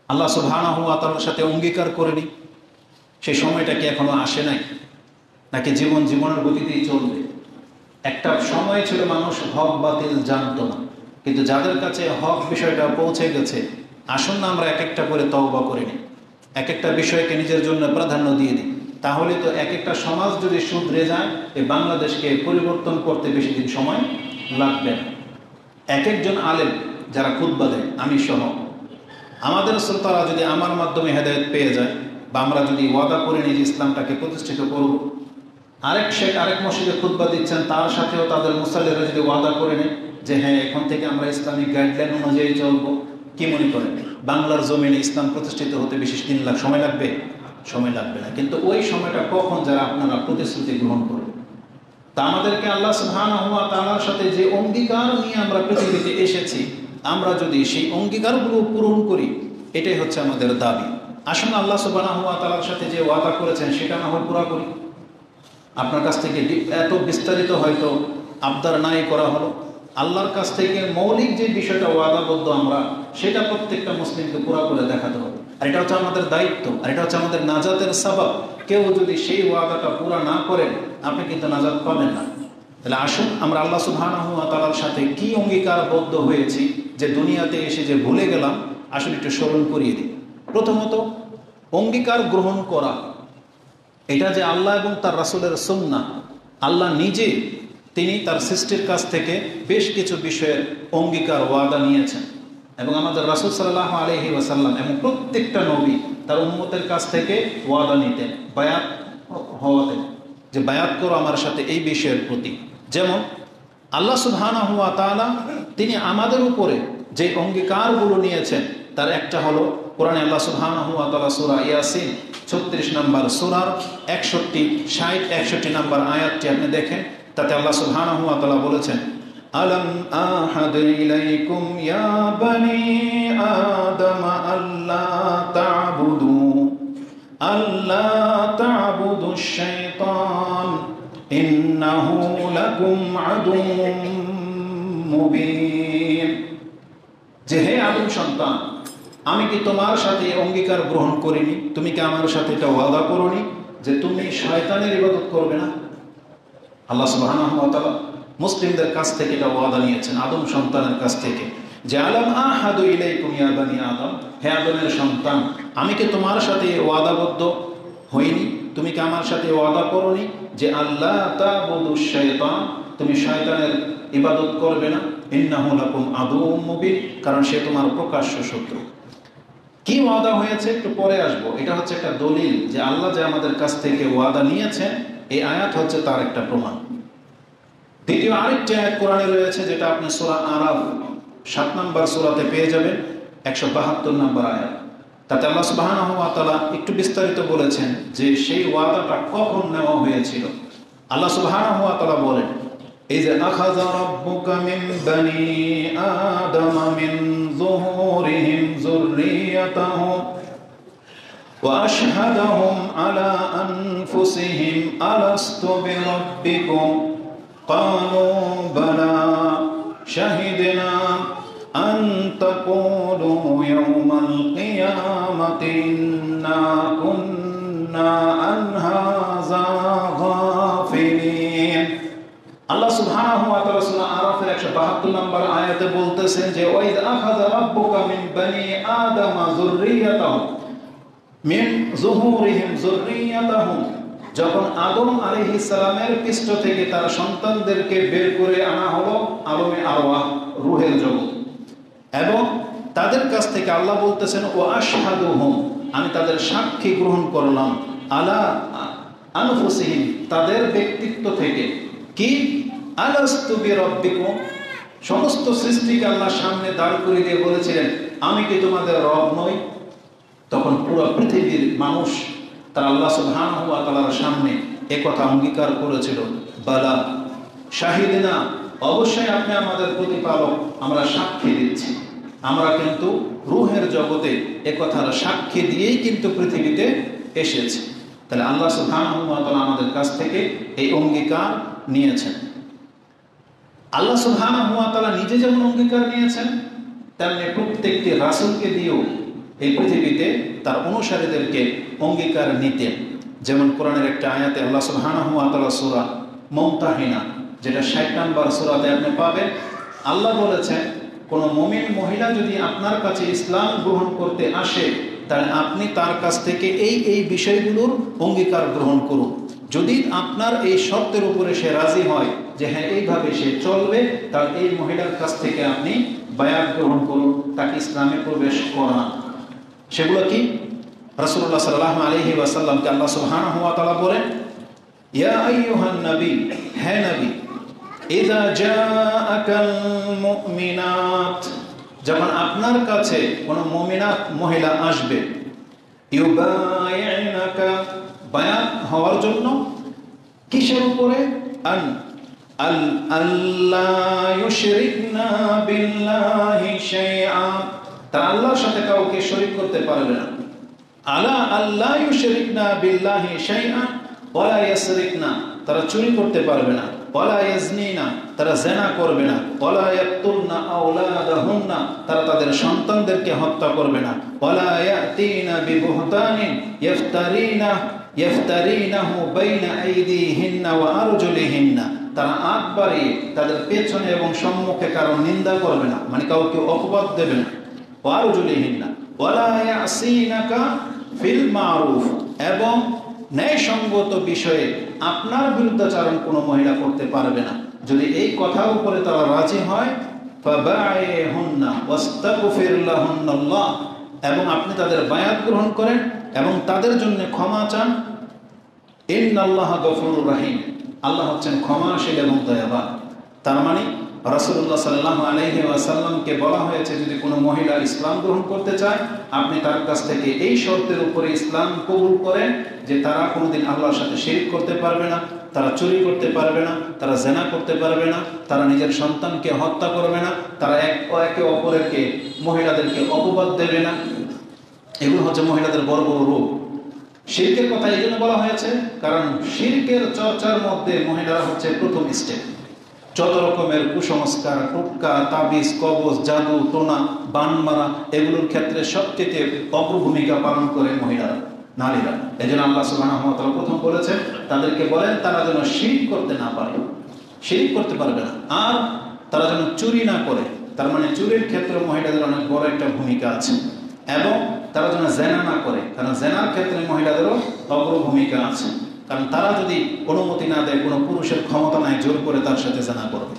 আল্লাহ সুবহানাহু ওয়া তাআলার সাথে অঙ্গীকার করে নিই, সেই সময়টা কি এখনো আসে নাই? নাকি জীবনের গতিতেই চলবে? একটা সময় ছিল মানুষ হক বাতিল জানতো না, কিন্তু যাদের কাছে হক বিষয়টা পৌঁছে গেছে, আসুন না আমরা এক একটা করে তওবা করে নিই, এক একটা বিষয়কে নিজের জন্য প্রাধান্য দিয়ে দিই। তাহলে তো এক একটা সমাজ যদি শুধরে যায়, এই বাংলাদেশকে পরিবর্তন করতে বেশি দিন সময় লাগবে না। এক একজন আলেম যারা খুতবা দেয়, আমি সহ, আমাদের শ্রোতারা যদি আমার মাধ্যমে হেদায়েত পেয়ে যায়, বা আমরা যদি ওয়াদা করে নিই যে ইসলামটাকে প্রতিষ্ঠিত করব, আরেক শেখ আরেক মসজিদে খুতবা দিচ্ছেন, তার সাথেও তাদের মুসাল্লিরা যদি ওয়াদা করে নেয় যে হ্যাঁ, এখন থেকে আমরা ইসলামিক গাইডলাইন অনুযায়ী চলবো, কি মনে করেন বাংলার জমিনে ইসলাম প্রতিষ্ঠিত হতে বেশি দিন সময় লাগবে? সময় লাগবে না। কিন্তু ওই সময়টা কখন যারা আপনারা প্রতিশ্রুতি গ্রহণ করবেন? তা আমাদেরকে আল্লাহ সুবহানাহু ওয়া তাআলার সাথে যে অঙ্গীকার নিয়ে আমরা পৃথিবীতে এসেছি, আমরা যদি সেই অঙ্গীকারগুলো পূরণ করি, এটাই হচ্ছে আমাদের দাবি। আসুন আল্লাহ সুবহানাহু ওয়া তাআলার সাথে যে ওয়াদা করেছেন সেটা না হয় পুরা করি। আপনার কাছ থেকে এত বিস্তারিত হয়তো আবদার নাই করা হলো, আল্লাহর কাছ থেকে মৌলিক যে বিষয়টা ওয়াদাবদ্ধ আমরা, সেটা প্রত্যেকটা মুসলিমকে পুরা করে দেখাতে হবে। আর এটা হচ্ছে আমাদের দায়িত্ব, আর এটা হচ্ছে আমাদের নাজাতের সাবাব। কেউ যদি সেই ওয়াদাটা পুরা না করেন, আপনি কিন্তু নাজাত পাবেন না। তাহলে আসুন আমরা আল্লাহ সুবহানাহু ওয়া তাআলার সাথে কি অঙ্গীকারবদ্ধ হয়েছি, যে দুনিয়াতে এসে যে ভুলে গেলাম, আসলে একটু স্মরণ করিয়ে দিই। প্রথমত, অঙ্গীকার গ্রহণ করা, এটা যে আল্লাহ এবং তার রাসূলের সুন্নাহ, আল্লাহ নিজে তিনি তার সৃষ্টির কাছ থেকে বেশ কিছু বিষয়ের অঙ্গীকার ওয়াদা নিয়েছেন, এবং আমাদের রাসূল সাল্লাল্লাহু আলাইহি ওয়াসাল্লাম এবং প্রত্যেকটা নবী তার উম্মতের কাছ থেকে ওয়াদা নিতেন, বায়াত হওয়াতেন, যে বায়াত করো আমার সাথে এই বিষয়ের প্রতি। যেমন আল্লাহ সুবহানাহু ওয়া তাআলা তিনি আমাদের উপরে যে অঙ্গীকারগুলো নিয়েছেন, তার একটা হলো কোরআনে আল্লাহ সুবহানাহু ওয়া তাআলা সূরা ইয়াসিন 36 নম্বর সূরার 61 নম্বর আয়াতটি আপনি দেখেন, তাতে আল্লাহ সুবহানাহু ওয়া তাআলা বলেছেন, আলাম আহাদ ইলাইকুম ইয়া বানি আদম আল্লা তা'বুদুশ শাইতান ইন্নাহু লাকুম আদুউম মুবিন। যে হে আদম সন্তান, আমি কি তোমার সাথে অঙ্গীকার গ্রহণ করিনি? তুমি কি আমার সাথে এটা ওয়াদা করোনি যে তুমি শয়তানের ইবাদত করবে না? আল্লাহ সুবহানাহু ওয়া তাআলা মুসলিমদের কাছ থেকে এটা ওয়াদা নিয়েছেন, আদম সন্তানের কাছ থেকে, যে আলাম আহাদু ইলাইকুম ইয়া বানি আদম, হে আদমের সন্তান, আমি কি তোমার সাথে ওয়াদাবদ্ধ হইনি? তুমি কি আমার সাথে ওয়াদা করোনি যে আল্লাহ তা'বুদুশ শাইতান, তুমি শয়তানের ইবাদত করবে না? ইন্নাহু লাকুম আদুউম মুবিন, কারণ সে তোমার প্রকাশ্য শত্রু। কি ওয়াদা হয়েছে একটু পরে আসবো। এটা হচ্ছে একটা দলিল যে আল্লাহ যে আমাদের কাছ থেকে ওয়াদা নিয়েছেন, এই আয়াত হচ্ছে তার একটা প্রমাণ। দ্বিতীয় আরেকটি আয়াত কোরআনে রয়েছে, যেটা আপনি সূরা আরাফ 7 নম্বর সূরাতে পেয়ে যাবেন, 172 নম্বর আয়াত। তাতে আল্লাহ সুবহানাহু ওয়া তাআলা একটু বিস্তারিত বলেছেন যে সেই ওয়াদাটা কখন নেওয়া হয়েছিল। আল্লাহ সুবহানাহু ওয়া তাআলা বলেন, ইয আখাযা রাব্বুকা মিন বানি আদম মিন যুহুরিহিম যুররিয়াতাহুম ওয়া আশহাদাহুম আলা আনফুসিহিম আলাস্তু বিরাব্বিকুম ক্বালু বালা শাহিদনা আন তাকুলু ইয়াওমাল কিয়ামাতি ইন্না কুন্না আন হাযা গাফিলিন। আল্লাহ সুবহানাহু ওয়া তাআলা সূরা আরাফের 172 নম্বর আয়াতে বলতেছেন যে ওয়াইদ আখাযা রাব্বুকা মিন বানি আদম যুররিয়াতাহুম মিন যুহুরিহিম যুররিয়াতাহুম, যখন আদম আলাইহিস সালামের পৃষ্ঠ থেকে তার সন্তানদেরকে বের করে আনা হলো আলমে আরওয়াহ, রূহের জগৎ, এবং তাদের কাছ থেকে আল্লাহ বলতেছেন ওয়া আশহাদুহুম, আমি তাদের সাক্ষী গ্রহণ করলাম, আলা আনফুসিহিম, তাদের ব্যক্তিত্ব থেকে, কি আলাস্তু বিরাব্বিকুম, সমস্ত সৃষ্টিকে আল্লাহর সামনে দাঁড় করে দিয়ে বলেছিলেন আমি কি তোমাদের রব নই? তখন পুরো পৃথিবীর মানুষ তারা আল্লাহ সুবহানাহু ওয়া তাআলার সামনে একথা অঙ্গীকার করেছিল, বালা শাহিদনা, অবশ্যই আপনি আমাদের প্রতিপালক, আমরা সাক্ষী দিচ্ছি। আমরা কিন্তু রূহের জগতে একথার সাক্ষী দিয়েই কিন্তু পৃথিবীতে এসেছি। তাহলে আল্লাহ সুবহানাহু ওয়া তাআলা আমাদের কাছ থেকে এই অঙ্গীকার নিয়েছেন। আল্লাহ সুবহানাহু ওয়া তাআলা নিজে যেমন অঙ্গীকার নিয়েছেন, তেমনি প্রত্যেকটি রাসূলকে দিয়েও এই পৃথিবীতে তার অনুসারীদেরকে অঙ্গীকার নিতেন। যেমন কোরআনের একটা আয়াতে আল্লাহ সুবহানাহু ওয়া তাআলা সূরা মুমতাহিনা, যেটা 60 নম্বর সূরাতে আপনি পাবেন, আল্লাহ বলেছেন কোন মুমিন মহিলা যদি আপনার কাছে ইসলাম গ্রহণ করতে আসে, তাহলে আপনি তার কাছ থেকে এই বিষয়গুলোর অঙ্গীকার গ্রহণ করুন। যদি আপনার এই শর্তের উপরে সে রাজি হয় যে হ্যাঁ এইভাবে সে চলবে, তাহলে এই মহিলার কাছ থেকে আপনি বায়াত গ্রহণ করুন, তাকে ইসলামে প্রবেশ করান। সেগুলো কি? রাসূলুল্লাহ সাল্লাল্লাহু আলাইহি ওয়াসাল্লামকে আল্লাহ সুবহানাহু ওয়া তাআলা বলেন, ইয়া আইয়ুহান নবী, হে নবী, ইযা জাআকাল মুমিনাত, যখন আপনার কাছে কোন মুমিনাত মহিলা আসবে, ইউবাইনাকা, বায়াত হওয়ার জন্য, কিসের উপরে? আল্লাহ ইউশরিকনা বিল্লাহি শাইআ, তারা আল্লাহর সাথে কাউকে শরীক করতে পারবে না। আলা আল্লাহ ইউশরিকনা বিল্লাহি শাইআ ওয়ালা ইয়াসরিকনা, তারা চুরি করতে পারবে না। ওয়ালা ইয়াজনিনা, তারা জিনা করবে না। ওয়ালা ইয়াকতুলনা আওলাদাহুন্না, তারা তাদের সন্তানদেরকে হত্যা করবে না। ওয়ালা ইয়াতিনা বিবুহতানিন ইফতারিনাহু বাইনা আইদিহিন্না ওয়া আরজুলিহিন্না, তারা আগ বাড়িয়ে তাদের পেছনে এবং সম্মুখে কারো নিন্দা করবে না, মানে কাউকে অপবাদ দেবে না। ওয়া আরজুলিহিন্না ওয়ালা ইয়াসিনাকা ফিল মারুফ, এবং ন্যায়সঙ্গত বিষয়ে আপনার বিরুদ্ধাচরণ কোনো মহিলা করতে পারবে না। যদি এই কথার উপরে তারা রাজি হয়, ফাবাইহুন্না ওয়াস্তাগফির লাহুন্নাল্লাহ, এবং আপনি তাদের বায়াত গ্রহণ করেন এবং তাদের জন্য ক্ষমা চান। ইন্নাল্লাহা গফুরুর রহিম, আল্লাহ হচ্ছেন ক্ষমাশীল এবং দয়াবান। তার মানে রাসূলুল্লাহ সাল্লাল্লাহু আলাইহি ওয়াসাল্লামকে বলা হয়েছে যদি কোনো মহিলা ইসলাম গ্রহণ করতে চায়, আপনি তার কাছ থেকে এই শর্তের উপরে ইসলাম কবুল করেন যে তারা কোনোদিন আল্লাহর সাথে শিরক করতে পারবে না, তারা চুরি করতে পারবে না, তারা জিনা করতে পারবে না, তারা নিজের সন্তানকে হত্যা করবে না, তারা একে অপরকে মহিলাদেরকে অপবাদ দেবে না। এগুলো হচ্ছে মহিলাদের বড় বড় রূপ। শিরকের কথা এই জন্য বলা হয়েছে কারণ শিরকের চর্চার মধ্যে মহিলারা হচ্ছে প্রথম স্টেপ। যত রকমের কুসংস্কার, টোটকা, তাবিজ, কবজ, জাদু, টোনা, বান মারা, এগুলোর ক্ষেত্রে সবচেয়ে অগ্রভূমিকা পালন করে মহিলারা, নারীরা। এই জন্য আল্লাহ সুবহানাহু ওয়া তাআলা প্রথম বলেছেন তাদেরকে বলেন তারা যেন শিরক করতে না পারে, শিরক করতে পারবে না, আর তারা যেন চুরি না করে। তার মানে চুরির ক্ষেত্রে মহিলাদের অনেক বড় একটা ভূমিকা আছে, এবং তারা যেন জেনা না করে, কারণ জেনার ক্ষেত্রে মহিলাদেরও অগ্রভূমিকা আছে। কারণ তারা যদি অনুমতি না দেয়, কোনো পুরুষের ক্ষমতা নাই জোর করে তার সাথে জেনা করবে।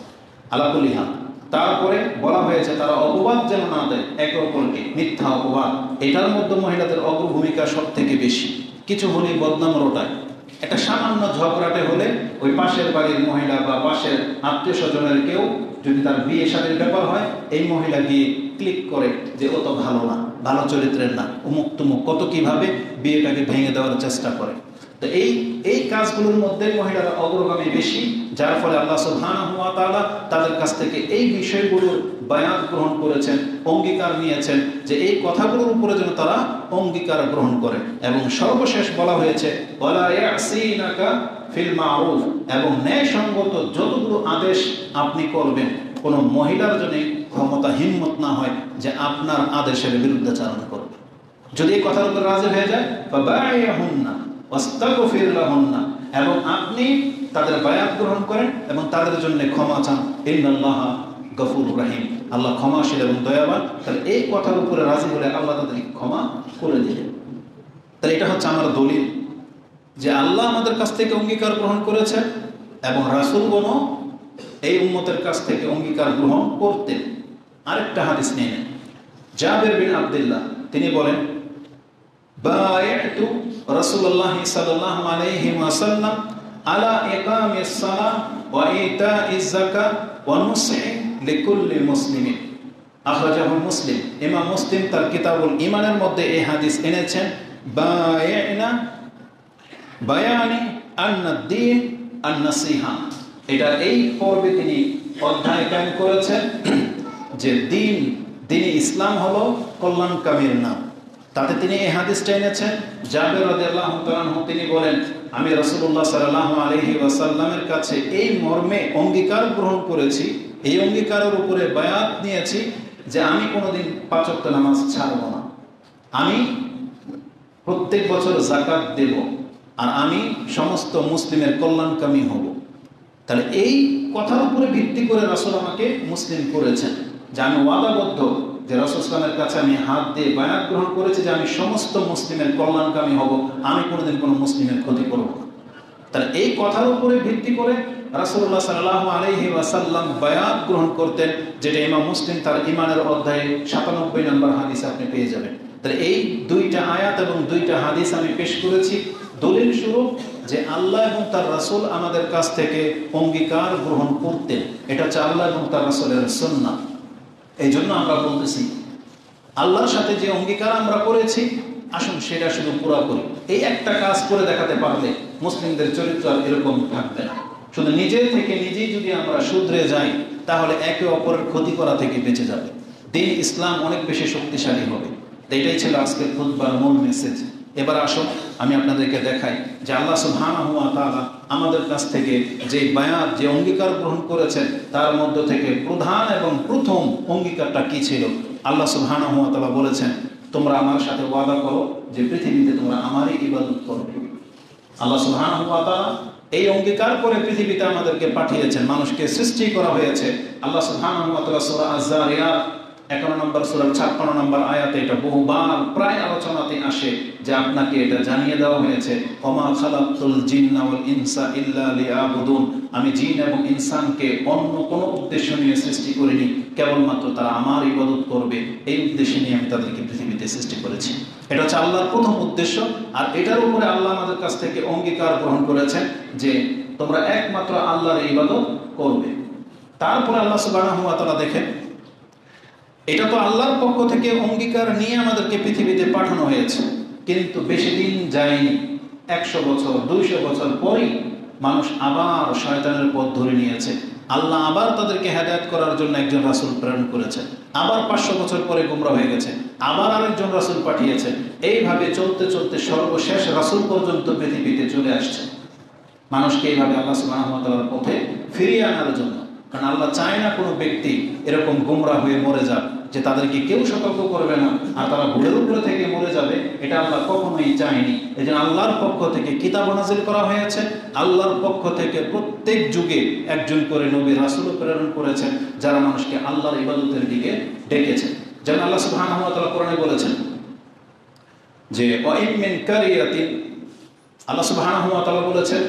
আলাকুলি হাল। তারপরে বলা হয়েছে তারা অপবাদ যেন না দেয় একে অপরকে, মিথ্যা অপবাদ, এটার মধ্যে মহিলাদের অগ্রভূমিকা সব থেকে বেশি। কিছু হলেই বদনাম রটায়। একটা সামান্য ঝগড়াটে হলে ওই পাশের বাড়ির মহিলা বা পাশের আত্মীয় স্বজনের কেউ যদি তার বিয়ে শাদীর ব্যাপার হয়, এই মহিলা গিয়ে ক্লিক করে যে ও তো ভালো না, ভালো চরিত্রের না, উমুক তুমুক, কত কিভাবে বিয়েটাকে ভেঙে দেওয়ার চেষ্টা করে। তো এই কাজগুলোর মধ্যে মহিলারা অগ্রগামী বেশি, যার ফলে আল্লাহ সুবহানাহু ওয়া তাআলা তাদের কাছ থেকে এই বিষয়গুলোর বায়াত গ্রহণ করেছেন, অঙ্গীকার নিয়েছেন যে এই কথাগুলোর উপরে যেন তারা অঙ্গীকার গ্রহণ করে। এবং সর্বশেষ বলা হয়েছে ওয়ালা ইয়াসিনাকা ফিল মারুফ, এবং ন্যায়সঙ্গত যতগুলো আদেশ আপনি করবেন, কোনো মহিলার জন্য ক্ষমতা হিম্মত না হয় যে আপনার আদেশের বিরুদ্ধাচরণ করবে। যদি এই কথার উপর রাজি হয়ে যায়, ফাবাইহুন্না ওয়াস্তাগফির লাহুন্না, এবং আপনি তাদের বায়াত গ্রহণ করেন এবং তাদের জন্য ক্ষমা চান। ইন্নাল্লাহা গফুরুর রহিম, আল্লাহ ক্ষমাশীল এবং দয়াবান। তাহলে এই কথার উপরে রাজি হলে আল্লাহ তাদেরকে ক্ষমা করে দিলেন। তাহলে এটা হচ্ছে আমার দলিল যে আল্লাহ আমাদের কাছ থেকে অঙ্গীকার গ্রহণ করেছেন এবং রাসূলগণও এই উম্মতের কাছ থেকে অঙ্গীকার গ্রহণ করতেন। আরেকটা হাদিস নিয়ে নেন। জাবের বিন আব্দুল্লাহ তিনি বলেন, বায়াতু রাসূলুল্লাহ সাল্লাল্লাহু আলাইহি ওয়াসাল্লাম আলা ইকামিস সালাহ ওয়া ইতাইজ যাকাত ওয়া নুসহি লিকুল্লি মুসলিমিন। আখরাজাহু মুসলিম। ইমাম মুসলিম তার কিতাবুল ঈমানের মধ্যে এই হাদিস এনেছেন। বায়ানা বায়ানি আন-দ্বীন আন-নাসিহা, এটা এই পর্বে তিনি অধ্যায় কায়েম করেছেন যে দিনে ইসলাম হলো কল্যাণকামীর নাম। তাতে তিনি এই হাদিসটা এনেছেন। জাবের রাদিয়াল্লাহু তাআলা আনহু তিনি বলেন, আমি রাসূলুল্লাহ সাল্লাল্লাহু আলাইহি ওয়াসাল্লামের কাছে এই মর্মে অঙ্গীকার গ্রহণ করেছি, এই অঙ্গীকারের উপরে বায়াত নিয়েছি যে আমি কোনোদিন 5 ওয়াক্ত নামাজ ছাড়ব না। আমি প্রত্যেক বছর যাকাত দেব, আর আমি সমস্ত মুসলিমের কল্যাণকামী হব। তাহলে এই কথার উপরে ভিত্তি করে রাসূল আমাকে মুসলিম করেছেন, যে আমি ওয়াদাবদ্ধ যে রাসূল ইসলামের কাছে আমি হাত দিয়ে বায়াত গ্রহণ করেছি যে আমি সমস্ত মুসলিমের কল্যাণকামী হব, আমি কোনোদিন কোনো মুসলিমের ক্ষতি করব না। তাহলে এই কথার উপরে ভিত্তি করে রাসূলুল্লাহ সাল্লাল্লাহু আলাইহি ওয়াসাল্লাম বায়াত গ্রহণ করতেন, যেটা ইমাম মুসলিম তার ঈমানের অধ্যায়ে 97 নম্বর হাদিস আপনি পেয়ে যাবেন। তাহলে এই দুইটা আয়াত এবং দুইটা হাদিস আমি পেশ করেছি দলিল স্বরূপ যে আল্লাহ এবং তার রাসূল আমাদের কাছ থেকে অঙ্গীকার গ্রহণ করতেন। এটা হচ্ছে আল্লাহ এবং তার রাসূলের সুন্নাহ। এই জন্য আমরা বলতেছি আল্লাহর সাথে যে অঙ্গীকার আমরা করেছি, আসুন সেটা শুধু পুরা করি। এই একটা কাজ করে দেখাতে পারলে মুসলিমদের চরিত্র আর এরকম থাকবে না। শুধু নিজে থেকে নিজেই যদি আমরা শুধরে যাই, তাহলে একে অপরের ক্ষতি করা থেকে বেঁচে যাবে, দ্বীন ইসলাম অনেক বেশি শক্তিশালী হবে। এটাই ছিল আজকের খুতবার মূল মেসেজ। এবার আসুন আমি আপনাদেরকে দেখাই যে আল্লাহ সুবহানাহু ওয়া তাআলা আমাদের কাছ থেকে যে বায়াত, যে অঙ্গীকার গ্রহণ করেছেন, তার মধ্য থেকে প্রধান এবং প্রথম অঙ্গীকারটা কি ছিল। আল্লাহ সুবহানাহু ওয়া তাআলা বলেছেন, তোমরা আমার সাথে ওয়াদা করো যে পৃথিবীতে তোমরা আমারই ইবাদত করবে। আল্লাহ সুবহানাহু ওয়া তাআলা এই অঙ্গীকার করে পৃথিবীতে আমাদেরকে পাঠিয়েছেন, মানুষকে সৃষ্টি করা হয়েছে। আল্লাহ সুবহানাহু ওয়া তাআলা সূরা আয-যারিয়াত 51 নম্বর সূরার 56 নম্বর আয়াতে এটা বহুবার প্রায় আলোচনাতে আসে যে আপনাকে এটা জানিয়ে দেওয়া হয়েছে, ওমা খালাকতুল জিন্না ওয়াল ইনসা ইল্লা লিয়াবুদুন, আমি জিন এবং ইনসানকে অন্য কোনো উদ্দেশ্য নিয়ে সৃষ্টি করিনি, কেবলমাত্র তারা আমার ইবাদত করবে, এই উদ্দেশ্যে নিয়ে আমি তাদেরকে পৃথিবীতে সৃষ্টি করেছি। এটা হচ্ছে আল্লাহর প্রথম উদ্দেশ্য। আর এটার উপরে আল্লাহ আমাদের কাছ থেকে অঙ্গীকার গ্রহণ করেছেন যে তোমরা একমাত্র আল্লাহর ইবাদত করবে। তারপরে আল্লাহ সুবহানাহু ওয়া তাআলা দেখেন, এটা তো আল্লাহর পক্ষ থেকে অঙ্গীকার নিয়ে আমাদেরকে পৃথিবীতে পাঠানো হয়েছে, কিন্তু বেশি দিন যায়নি, 100 বছর 200 বছর পরেই মানুষ আবার শয়তানের পথ ধরে নিয়েছে। আল্লাহ আবার তাদেরকে হেদায়েত করার জন্য একজন রাসূল প্রেরণ করেছেন, আবার 500 বছর পরে গোমরা হয়ে গেছে, আবার আরেকজন রাসূল পাঠিয়েছেন। এইভাবে চলতে চলতে সর্বশেষ রাসূল পর্যন্ত পৃথিবীতে চলে আসছে, মানুষকে এইভাবে আল্লাহ সুবহানাহু ওয়া তাআলার পথে ফিরিয়ে আনার জন্য। কারণ আল্লাহ চায় না কোনো ব্যক্তি এরকম গোমরা হয়ে মরে যাক, যে তাদেরকে কেউ সতর্ক করবে না আর তারা ভুলের উপরে থেকে মরে যাবে, এটা আল্লাহ কখনোই চায়নি। এই জন্য আল্লাহর পক্ষ থেকে কিতাব নাযিল করা হয়েছে, আল্লাহর পক্ষ থেকে প্রত্যেক যুগে একজন করে নবী রাসূল প্রেরণ করেছেন, যারা মানুষকে আল্লাহর ইবাদতের দিকে ডেকেছেন। যেমন আল্লাহ সুবহানাহু ওয়া তাআলা কোরআনে বলেছেন যে ওয়াইন মিন কারিয়াতিন, আল্লাহ সুবহানাহু ওয়া তাআলা বলেছেন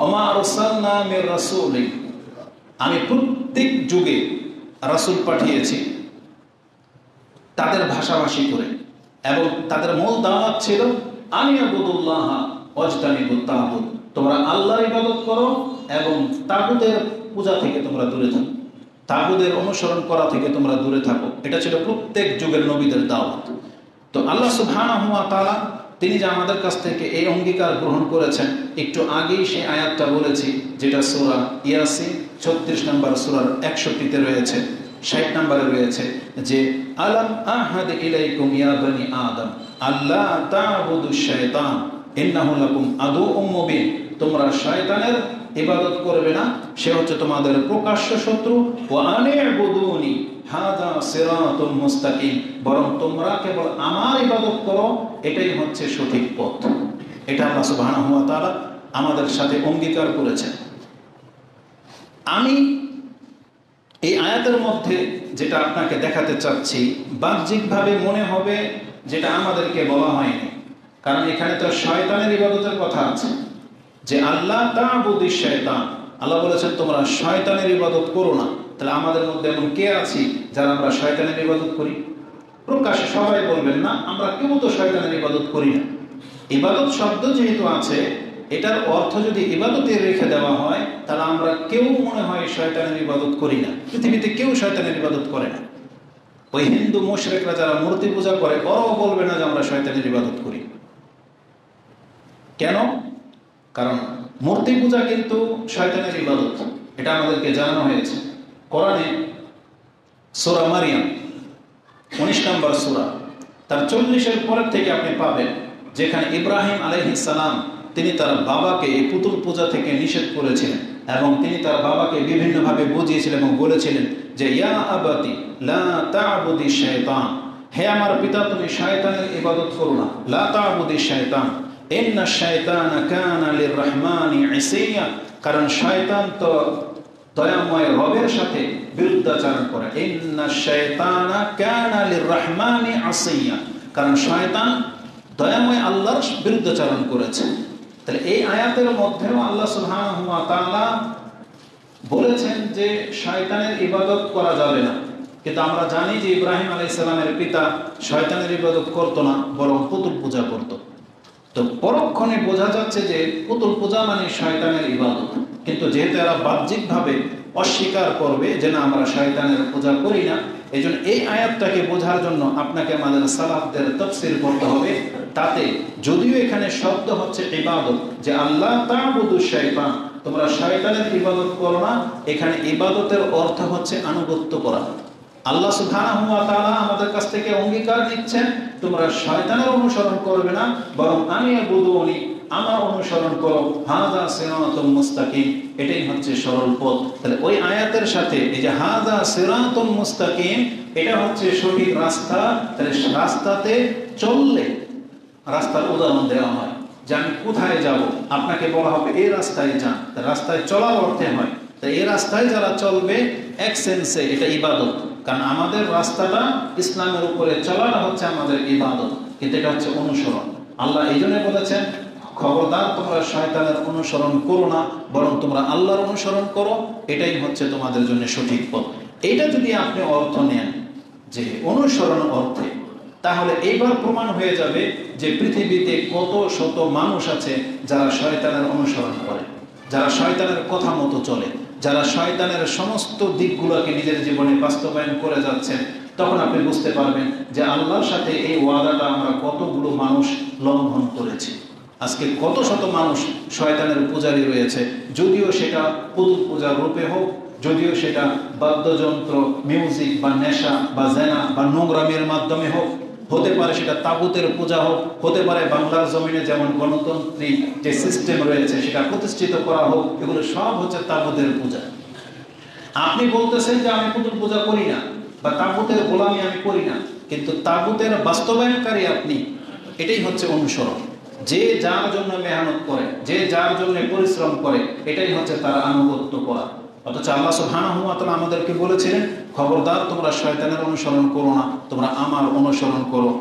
ওমা আরসালনা মির রাসূলিন, আমি প্রত্যেক যুগে রাসূল পাঠিয়েছি তাদের ভাষাভাষী করে, এবং তাদের মূল দাওয়াত ছিল আনিয়াবুদুল্লাহ ওয়াজতানিবুত তাগুত, তোমরা আল্লাহর ইবাদত করো এবং তাগুতের পূজা থেকে তোমরা দূরে থাকো, তাগুতের অনুসরণ করা থেকে তোমরা দূরে থাকো। এটা ছিল প্রত্যেক যুগের নবীদের দাওয়াত। তো আল্লাহ সুবহানাহু ওয়া তাআলা তিনি যে আমাদের কাছ থেকে এই অঙ্গীকার গ্রহণ করেছেন, একটু আগেই সেই আয়াতটা বলেছি, যেটা সূরা ইয়াসিন 36 নম্বর সূরার 61-তে রয়েছে, 60 নম্বরে রয়েছে যে আলাম আহাদ ইলাইকুম ইয়া বনি আদম আল্লা তা'বুদুশ শাইতান ইন্নাহু লাকুম আদুউম মুবিন, তোমরা শয়তানের ইবাদত করবে না, সে হচ্ছে তোমাদের প্রকাশ্য শত্রু। ওয়া আনি'বুদুনি হাযা সিরাতুম মুস্তাকিম, বরং তোমরা কেবল আমার ইবাদত করো, এটাই হচ্ছে সঠিক পথ। এটা আল্লাহ সুবহানাহু ওয়া তাআলা আমাদের সাথে অঙ্গীকার করেছেন। আমি এই আয়াতের মধ্যে যেটা আপনাকে দেখাতে চাচ্ছি, বাহ্যিকভাবে মনে হবে যেটা আমাদেরকে বলা হয়নি, কারণ এখানে তো শয়তানের ইবাদতের কথা আছে, যে আল্লাহ তা'বুদিশ শাইতান, আল্লাহ বলেছেন তোমরা শয়তানের ইবাদত করো না। তাহলে আমাদের মধ্যে এমন কে আছি যারা আমরা শয়তানের ইবাদত করি? প্রকাশ্যে সবাই বলবেন না, আমরা কেউ তো শয়তানের ইবাদত করি না। ইবাদত শব্দ যেহেতু আছে, এটার অর্থ যদি ইবাদতে রেখে দেওয়া হয়, তাহলে আমরা কেউ মনে হয় শয়তানের ইবাদত করি না। পৃথিবীতে কেউ শয়তানের ইবাদত করে না। ওই হিন্দু মুশরিকরা যারা মূর্তি পূজা করে, ওরাও বলবে না যে আমরা শয়তানের ইবাদত করি। কেন? কারণ মূর্তি পূজা কিন্তু শয়তানের ইবাদত, এটা আমাদেরকে জানানো হয়েছে কোরআনে। সূরা মারিয়াম 19 নম্বর সূরা, তার 40-এর পরের থেকে আপনি পাবেন, যেখানে ইব্রাহিম আলাইহিস সালাম তিনি তার বাবাকে এই পুতুল পূজা থেকে নিষেধ করেছিলেন, এবং তিনি তার বাবাকে বিভিন্নভাবে বুঝিয়েছিলেন এবং বলেছিলেন যে ইয়া আবাতি লা তা'বুদিশ শাইতান, হে আমার পিতা, তুমি শয়তানের ইবাদত করো না। লা তা'বুদিশ শায়তান ইন্নাশ শায়তানা কানা লির-রাহমানি ইসিয়া। কারণ শয়তান তো দয়াময় রবের সাথে বিরুদ্ধাচরণ করে। ইন্নাশ শায়তানা কানা লির-রাহমানি আসিয়া। কারণ শয়তান দয়াময় আল্লাহর বিরুদ্ধাচরণ করেছে। তাহলে এই আয়াতের মধ্যেও আল্লাহ সুবহানাহু ওয়া তাআলা বলেছেন যে শয়তানের ইবাদত করা যাবে না। কিন্তু আমরা জানি যে ইব্রাহিম আলাইহিস সালামের পিতা শয়তানের ইবাদত করতো না, বরং পুতুল পূজা করত। তো পরক্ষণে বোঝা যাচ্ছে যে পুতুল পূজা মানে শয়তানের ইবাদত। কিন্তু যেহেতু এরা বাহ্যিকভাবে অস্বীকার করবে যে না, আমরা শয়তানের পূজা করি না, এই জন্য এই আয়াতটাকে বোঝার জন্য আপনাকে আমাদের সালাফদের তাফসীর করতে হবে। তাতে যদিও এখানে শব্দ হচ্ছে ইবাদত, যে আল্লাহ তা'বুদুশ শায়তান, তোমরা শয়তানের ইবাদত করো না, এখানে ইবাদতের অর্থ হচ্ছে আনুগত্য করা। আল্লাহ সুবহানাহু ওয়া তাআলা আমাদের কাছ থেকে অঙ্গীকার নিচ্ছেন, তোমরা শয়তানের অনুসরণ করবে না, বরং আমি আবুদুনি, আমার অনুসরণ করো। হাযা সিরাতুম মুস্তাকিম, এটাই হচ্ছে সরল পথ। তাহলে ওই আয়াতের সাথে এই যে হাযা সিরাতুম মুস্তাকিম, এটা হচ্ছে সঠিক রাস্তা। তাহলে রাস্তাতে চললে রাস্তার উদাহরণ দেওয়া হয় যে আমি কোথায় যাব, আপনাকে বলা হবে এই রাস্তায় যান। রাস্তায় চলার অর্থে হয়। তাই এই রাস্তায় যারা চলবে এক সেন্সে এটা ইবাদত, কারণ আমাদের রাস্তাটা ইসলামের উপরে চলাটা হচ্ছে আমাদের ইবাদত, কিন্তু এটা হচ্ছে অনুসরণ। আল্লাহ এই জন্য বলেছেন, খবরদার তোমরা শয়তানের অনুসরণ করো না, বরং তোমরা আল্লাহর অনুসরণ করো, এটাই হচ্ছে তোমাদের জন্য সঠিক পথ। এইটা যদি আপনি অর্থ নেন যে অনুসরণ অর্থে, তাহলে এইবার প্রমাণ হয়ে যাবে যে পৃথিবীতে কত শত মানুষ আছে যারা শয়তানের অনুসরণ করে, যারা শয়তানের কথা মতো চলে, যারা শয়তানের সমস্ত দিকগুলোকে নিজের জীবনে বাস্তবায়ন করে যাচ্ছেন। তখন আপনি বুঝতে পারবেন যে আল্লাহর সাথে এই ওয়াদাটা আমরা কতগুলো মানুষ লঙ্ঘন করেছি। আজকে কত শত মানুষ শয়তানের পূজারী রয়েছে, যদিও সেটা পুতুল পূজার রূপে হোক, যদিও সেটা বাদ্যযন্ত্র, মিউজিক বা নেশা বা জেনা বা নোংরামের মাধ্যমে হোক, হতে পারে সেটা তাগুতের পূজা হোক, হতে পারে বাংলার জমিনে যেমন গণতান্ত্রিক যে সিস্টেম রয়েছে সেটা প্রতিষ্ঠিত করা হোক, এগুলো সব হচ্ছে তাগুতের পূজা। আপনি বলতেছেন যে আমি পুতুল পূজা করি না বা তাগুতের গোলামি আমি করি না, কিন্তু তাগুতের বাস্তবায়নকারী আপনি। এটাই হচ্ছে অনুসরণ। যে যার জন্য মেহনত করে, যে যার জন্য পরিশ্রম করে, এটাই হচ্ছে তার আনুগত্য করা। অথচ আল্লাহ সুবহানাহু ওয়া তাআলা আমাদেরকে বলেছিলেন, খবরদার তোমরা শয়তানের অনুসরণ করো না, তোমরা আমার অনুসরণ করো।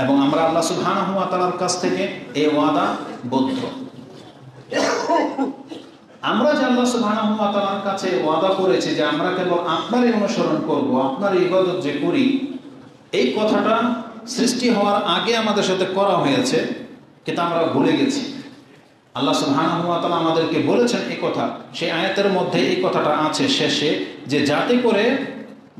এবং আমরা আল্লাহ সুবহানাহু ওয়া তাআলার কাছ থেকে এই ওয়াদা বদ্ধ। আমরা যে আল্লাহ সুবহানাহু ওয়া তাআলার কাছে ওয়াদা করেছি যে আমরা কেবল আপনারই অনুসরণ করব, আপনার ইবাদত যে করি, এই কথাটা সৃষ্টি হওয়ার আগে আমাদের সাথে করা হয়েছে, কিন্তু আমরা ভুলে গেছি। আল্লাহ সুবহানাহু ওয়া তাআলা আমাদেরকে বলেছেন এই কথা, সেই আয়াতের মধ্যে এই কথাটা আছে শেষে, যে যাতে করে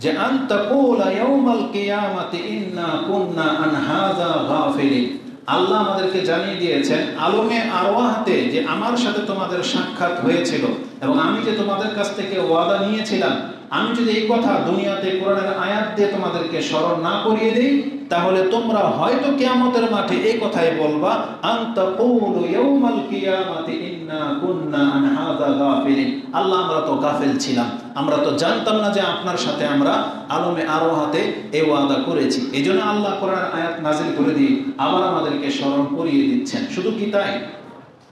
যে আনতাকুলা ইয়াউমাল কিয়ামাতি ইন্না কুন্না আন হাযা গাফিলিন। আল্লাহ আমাদেরকে জানিয়ে দিয়েছেন আলমে আরওয়াহতে যে আমার সাথে তোমাদের সাক্ষাৎ হয়েছিল এবং আমি যে তোমাদের কাছ থেকে ওয়াদা নিয়েছিলাম, আমি যদি এই কথা দুনিয়াতে কোরআনের আয়াত দিয়ে তোমাদেরকে স্মরণ না করিয়ে দিই, তাহলে তোমরা হয়তো কিয়ামতের মাঠে এই কথাই বলবা, আনতাকুলু ইয়াউমাল কিয়ামাতি ইন্না কুন্না আন হাযা গাফিলিন। আল্লাহ আমরা তো গাফেল ছিলাম, আমরা তো জানতাম না যে আপনার সাথে আমরা আলমে আরওয়াহতে এই ওয়াদা করেছি। এজন্য আল্লাহ কোরআনের আয়াত নাযিল করে দিয়ে আবার আমাদেরকে স্মরণ করিয়ে দিচ্ছেন। শুধু কি তাই,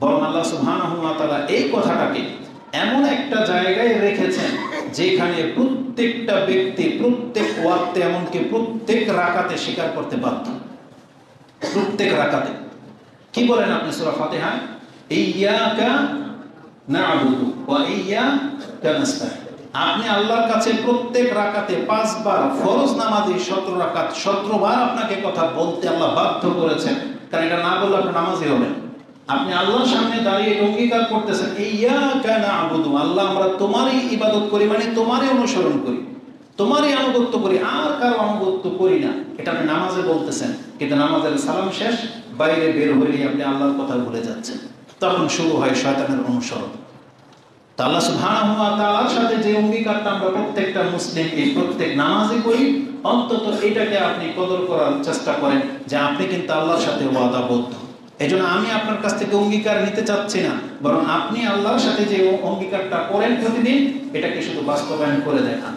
বরং আল্লাহ সুবহানাহু ওয়া তাআলা এই কথাটাকে এমন একটা জায়গায় রেখেছেন যেখানে প্রত্যেকটা ব্যক্তি প্রত্যেক ওয়াক্তে, এমনকি প্রত্যেক রাকাতে স্বীকার করতে বাধ্য। প্রত্যেক রাকাতে কি বলেন আপনি সূরা ফাতিহা, ইয়্যাকা না'বুদু ওয়া ইয়্যাকা নাস্তাঈন। আপনি আল্লাহর কাছে প্রত্যেক রাকাতে 5 বার, ফরজ নামাজে 17 রাকাত 17 বার আপনাকে কথা বলতে আল্লাহ বাধ্য করেছেন, কারণ এটা না বললে আপনি নামাজি হবেন। আপনি আল্লাহর সামনে দাঁড়িয়ে অঙ্গীকার করতেছেন, ইয়্যাকা না'বুদু, আল্লাহ আমরা তোমারই ইবাদত করি, মানে তোমারই অনুসরণ করি, তোমারই আনুগত্য করি, আর কারো আনুগত্য করি না। এটা আপনি নামাজে বলতেছেন, কিন্তু নামাজের সালাম শেষ, বাইরে বের হলেই আপনি আল্লাহর কথা ভুলে যাচ্ছেন। তখন শুরু হয় শয়তানের অনুসরণ। তা আল্লাহ সুবহানাহু ওয়া তাআলার সাথে যে অঙ্গীকারটা আমরা প্রত্যেকটা মুসলিম এই প্রত্যেক নামাজে করি, অন্তত এটাকে আপনি কদর করার চেষ্টা করেন যে আপনি কিন্তু আল্লাহর সাথে ওয়াদাবদ্ধ। এজন্য আমি আপনার কাছ থেকে অঙ্গীকার নিতে চাচ্ছি না, বরং আপনি আল্লাহর সাথে যে অঙ্গীকারটা করেন প্রতিদিন, এটাকে শুধু বাস্তবায়ন করে দেখান।